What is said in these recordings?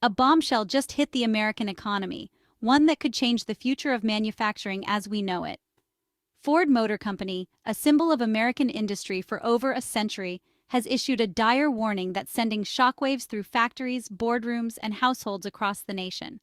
A bombshell just hit the American economy, one that could change the future of manufacturing as we know it. Ford Motor Company, a symbol of American industry for over a century, has issued a dire warning that's sending shockwaves through factories, boardrooms, and households across the nation.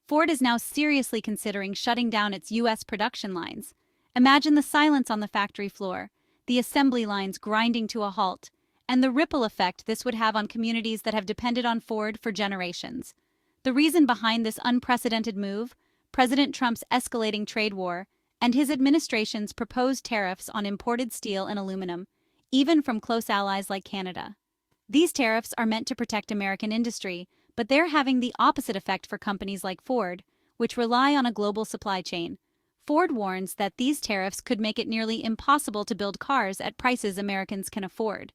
Ford is now seriously considering shutting down its U.S. production lines. Imagine the silence on the factory floor, the assembly lines grinding to a halt, and the ripple effect this would have on communities that have depended on Ford for generations. The reason behind this unprecedented move? President Trump's escalating trade war and his administration's proposed tariffs on imported steel and aluminum, even from close allies like Canada. These tariffs are meant to protect American industry, but they're having the opposite effect for companies like Ford, which rely on a global supply chain. Ford warns that these tariffs could make it nearly impossible to build cars at prices Americans can afford.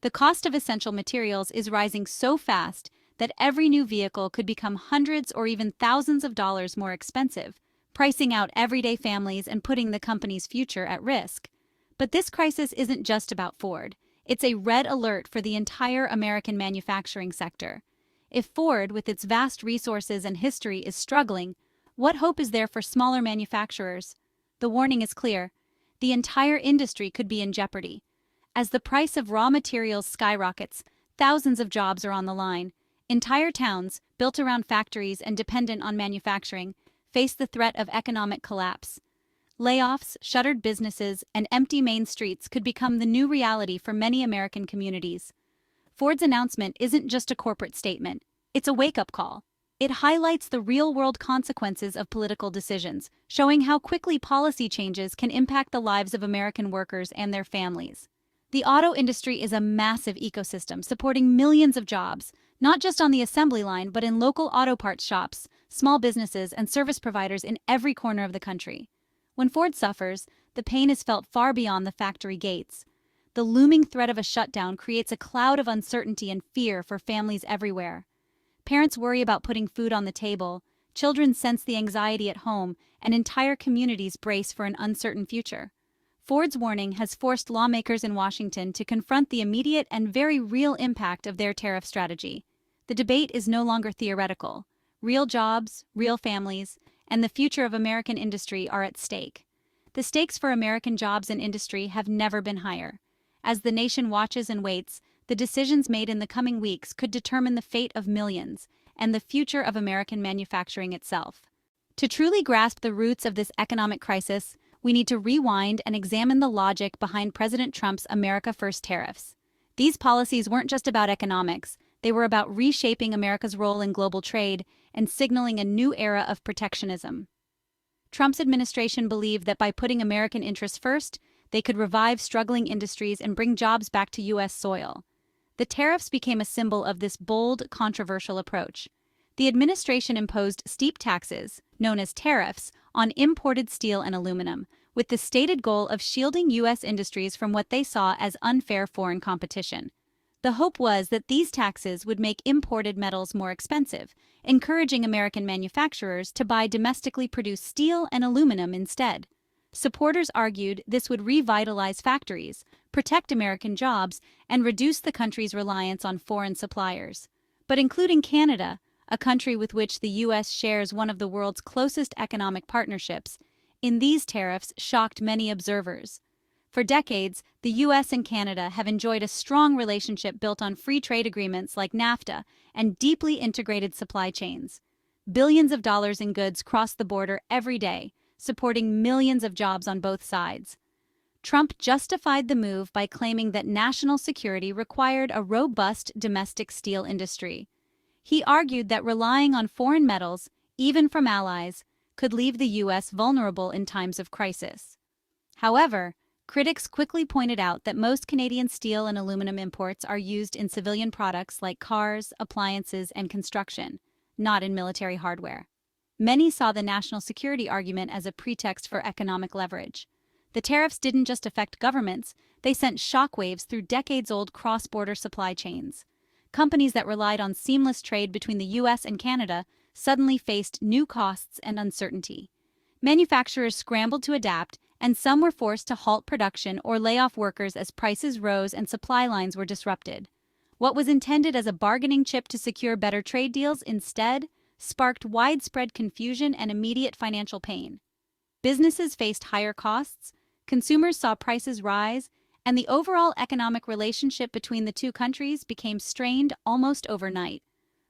The cost of essential materials is rising so fast that every new vehicle could become hundreds or even thousands of dollars more expensive, pricing out everyday families and putting the company's future at risk. But this crisis isn't just about Ford. It's a red alert for the entire American manufacturing sector. If Ford, with its vast resources and history, is struggling, what hope is there for smaller manufacturers? The warning is clear. The entire industry could be in jeopardy. As the price of raw materials skyrockets, thousands of jobs are on the line. Entire towns, built around factories and dependent on manufacturing, face the threat of economic collapse. Layoffs, shuttered businesses, and empty main streets could become the new reality for many American communities. Ford's announcement isn't just a corporate statement, it's a wake-up call. It highlights the real-world consequences of political decisions, showing how quickly policy changes can impact the lives of American workers and their families. The auto industry is a massive ecosystem supporting millions of jobs, not just on the assembly line but in local auto parts shops, small businesses, and service providers in every corner of the country. When Ford suffers, the pain is felt far beyond the factory gates. The looming threat of a shutdown creates a cloud of uncertainty and fear for families everywhere. Parents worry about putting food on the table, children sense the anxiety at home, and entire communities brace for an uncertain future. Ford's warning has forced lawmakers in Washington to confront the immediate and very real impact of their tariff strategy. The debate is no longer theoretical. Real jobs, real families, and the future of American industry are at stake. The stakes for American jobs and industry have never been higher. As the nation watches and waits, the decisions made in the coming weeks could determine the fate of millions and the future of American manufacturing itself. To truly grasp the roots of this economic crisis, we need to rewind and examine the logic behind President Trump's America First tariffs. These policies weren't just about economics, they were about reshaping America's role in global trade and signaling a new era of protectionism. Trump's administration believed that by putting American interests first, they could revive struggling industries and bring jobs back to U.S. soil. The tariffs became a symbol of this bold, controversial approach. The administration imposed steep taxes, known as tariffs, on imported steel and aluminum, with the stated goal of shielding U.S. industries from what they saw as unfair foreign competition. The hope was that these taxes would make imported metals more expensive, encouraging American manufacturers to buy domestically produced steel and aluminum instead. Supporters argued this would revitalize factories, protect American jobs, and reduce the country's reliance on foreign suppliers. But including Canada, a country with which the U.S. shares one of the world's closest economic partnerships, in these tariffs shocked many observers. For decades, the U.S. and Canada have enjoyed a strong relationship built on free trade agreements like NAFTA and deeply integrated supply chains. Billions of dollars in goods cross the border every day, supporting millions of jobs on both sides. Trump justified the move by claiming that national security required a robust domestic steel industry. He argued that relying on foreign metals, even from allies, could leave the U.S. vulnerable in times of crisis. However, critics quickly pointed out that most Canadian steel and aluminum imports are used in civilian products like cars, appliances, and construction, not in military hardware. Many saw the national security argument as a pretext for economic leverage. The tariffs didn't just affect governments, they sent shockwaves through decades-old cross-border supply chains. Companies that relied on seamless trade between the U.S. and Canada suddenly faced new costs and uncertainty. Manufacturers scrambled to adapt, and some were forced to halt production or lay off workers as prices rose and supply lines were disrupted. What was intended as a bargaining chip to secure better trade deals instead sparked widespread confusion and immediate financial pain. Businesses faced higher costs, consumers saw prices rise, and the overall economic relationship between the two countries became strained almost overnight.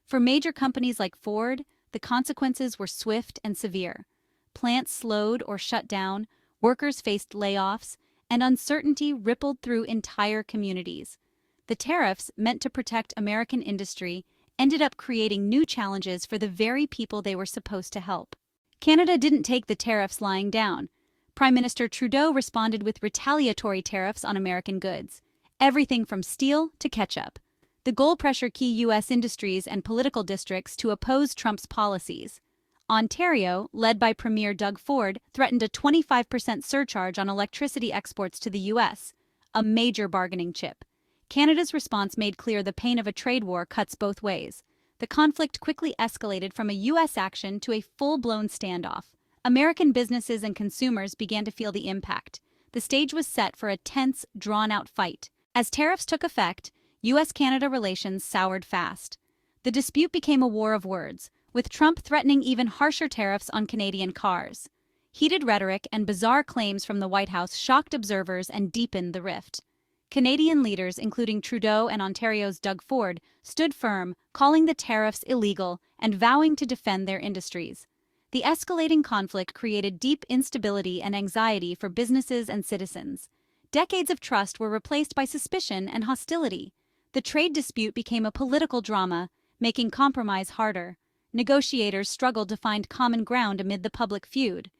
For major companies like Ford, the consequences were swift and severe. Plants slowed or shut down, workers faced layoffs, and uncertainty rippled through entire communities. The tariffs, meant to protect American industry, ended up creating new challenges for the very people they were supposed to help. Canada didn't take the tariffs lying down. Prime Minister Trudeau responded with retaliatory tariffs on American goods, everything from steel to ketchup. The goal pressured key U.S. industries and political districts to oppose Trump's policies. Ontario, led by Premier Doug Ford, threatened a 25% surcharge on electricity exports to the U.S., a major bargaining chip. Canada's response made clear the pain of a trade war cuts both ways. The conflict quickly escalated from a U.S. action to a full-blown standoff. American businesses and consumers began to feel the impact. The stage was set for a tense, drawn-out fight. As tariffs took effect, U.S.-Canada relations soured fast. The dispute became a war of words, with Trump threatening even harsher tariffs on Canadian cars. Heated rhetoric and bizarre claims from the White House shocked observers and deepened the rift. Canadian leaders, including Trudeau and Ontario's Doug Ford, stood firm, calling the tariffs illegal and vowing to defend their industries. The escalating conflict created deep instability and anxiety for businesses and citizens. Decades of trust were replaced by suspicion and hostility. The trade dispute became a political drama, making compromise harder. Negotiators struggled to find common ground amid the public feud.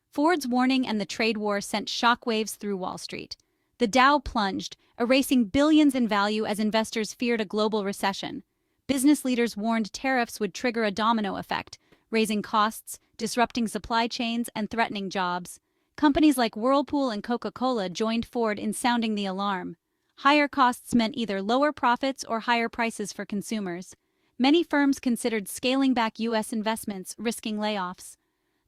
Ford's warning and the trade war sent shockwaves through Wall Street. The Dow plunged, erasing billions in value as investors feared a global recession. Business leaders warned tariffs would trigger a domino effect, raising costs, disrupting supply chains, and threatening jobs. Companies like Whirlpool and Coca-Cola joined Ford in sounding the alarm. Higher costs meant either lower profits or higher prices for consumers. Many firms considered scaling back U.S. investments, risking layoffs.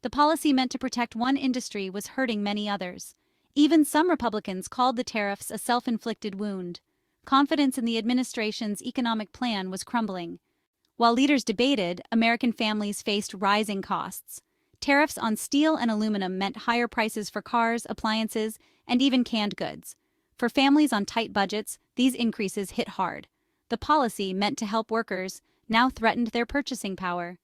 The policy meant to protect one industry was hurting many others. Even some Republicans called the tariffs a self-inflicted wound. Confidence in the administration's economic plan was crumbling. While leaders debated, American families faced rising costs. Tariffs on steel and aluminum meant higher prices for cars, appliances, and even canned goods. For families on tight budgets, these increases hit hard. The policy, meant to help workers, now threatened their purchasing power.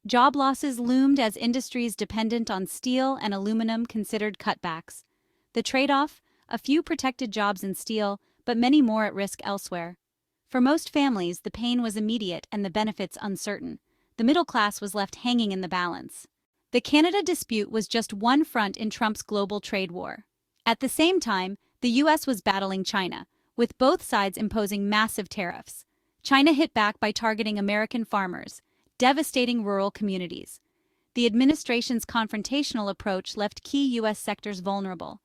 Job losses loomed as industries dependent on steel and aluminum considered cutbacks. The trade-off? A few protected jobs in steel, but many more at risk elsewhere. For most families, the pain was immediate and the benefits uncertain. The middle class was left hanging in the balance. The Canada dispute was just one front in Trump's global trade war. At the same time, the U.S. was battling China, with both sides imposing massive tariffs. China hit back by targeting American farmers, devastating rural communities. The administration's confrontational approach left key U.S. sectors vulnerable.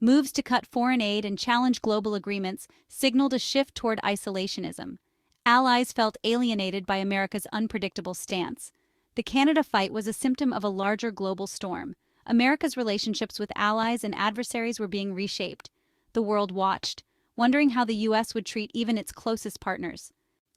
Moves to cut foreign aid and challenge global agreements signaled a shift toward isolationism. Allies felt alienated by America's unpredictable stance. The Canada fight was a symptom of a larger global storm. America's relationships with allies and adversaries were being reshaped. The world watched, wondering how the U.S. would treat even its closest partners.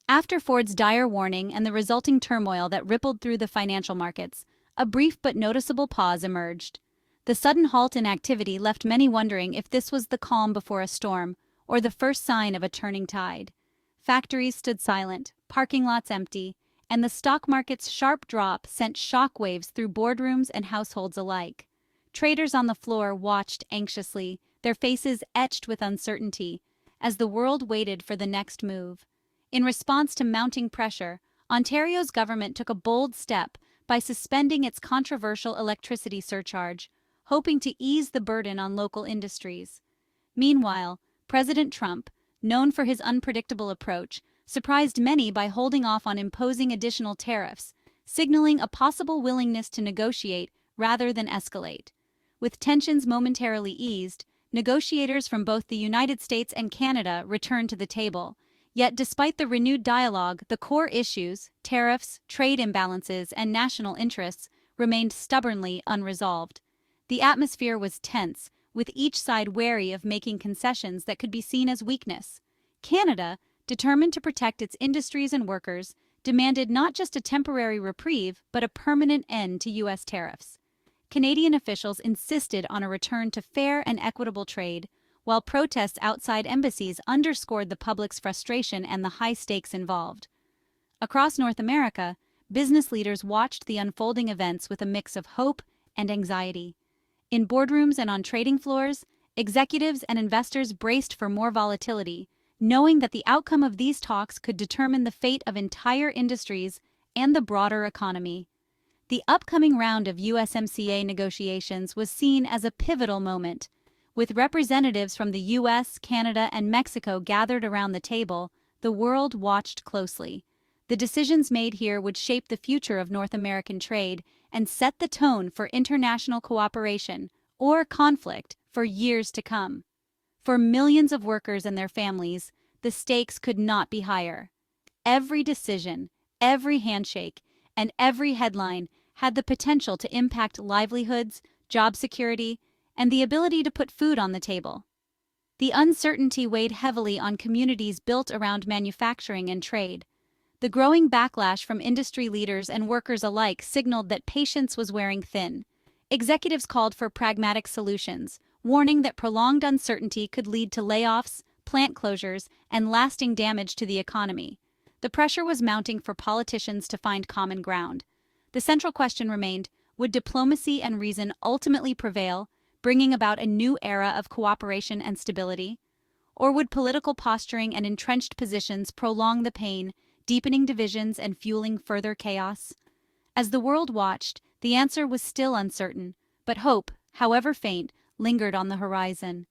After Ford's dire warning and the resulting turmoil that rippled through the financial markets, a brief but noticeable pause emerged. The sudden halt in activity left many wondering if this was the calm before a storm, or the first sign of a turning tide. Factories stood silent, parking lots empty, and the stock market's sharp drop sent shockwaves through boardrooms and households alike. Traders on the floor watched anxiously, their faces etched with uncertainty, as the world waited for the next move. In response to mounting pressure, Ontario's government took a bold step by suspending its controversial electricity surcharge, hoping to ease the burden on local industries. Meanwhile, President Trump, known for his unpredictable approach, surprised many by holding off on imposing additional tariffs, signaling a possible willingness to negotiate rather than escalate. With tensions momentarily eased, negotiators from both the United States and Canada returned to the table. Yet despite the renewed dialogue, the core issues, tariffs, trade imbalances, and national interests, remained stubbornly unresolved. The atmosphere was tense, with each side wary of making concessions that could be seen as weakness. Canada, determined to protect its industries and workers, demanded not just a temporary reprieve but a permanent end to U.S. tariffs. Canadian officials insisted on a return to fair and equitable trade, while protests outside embassies underscored the public's frustration and the high stakes involved. Across North America, business leaders watched the unfolding events with a mix of hope and anxiety. In boardrooms and on trading floors, executives and investors braced for more volatility, knowing that the outcome of these talks could determine the fate of entire industries and the broader economy. The upcoming round of USMCA negotiations was seen as a pivotal moment. With representatives from the US, Canada, and Mexico gathered around the table, the world watched closely. The decisions made here would shape the future of North American trade and set the tone for international cooperation, or conflict, for years to come. For millions of workers and their families, the stakes could not be higher. Every decision, every handshake, and every headline had the potential to impact livelihoods, job security, and the ability to put food on the table. The uncertainty weighed heavily on communities built around manufacturing and trade. The growing backlash from industry leaders and workers alike signaled that patience was wearing thin. Executives called for pragmatic solutions, warning that prolonged uncertainty could lead to layoffs, plant closures, and lasting damage to the economy. The pressure was mounting for politicians to find common ground. The central question remained, would diplomacy and reason ultimately prevail, bringing about a new era of cooperation and stability? Or would political posturing and entrenched positions prolong the pain, deepening divisions and fueling further chaos? As the world watched, the answer was still uncertain, but hope, however faint, lingered on the horizon.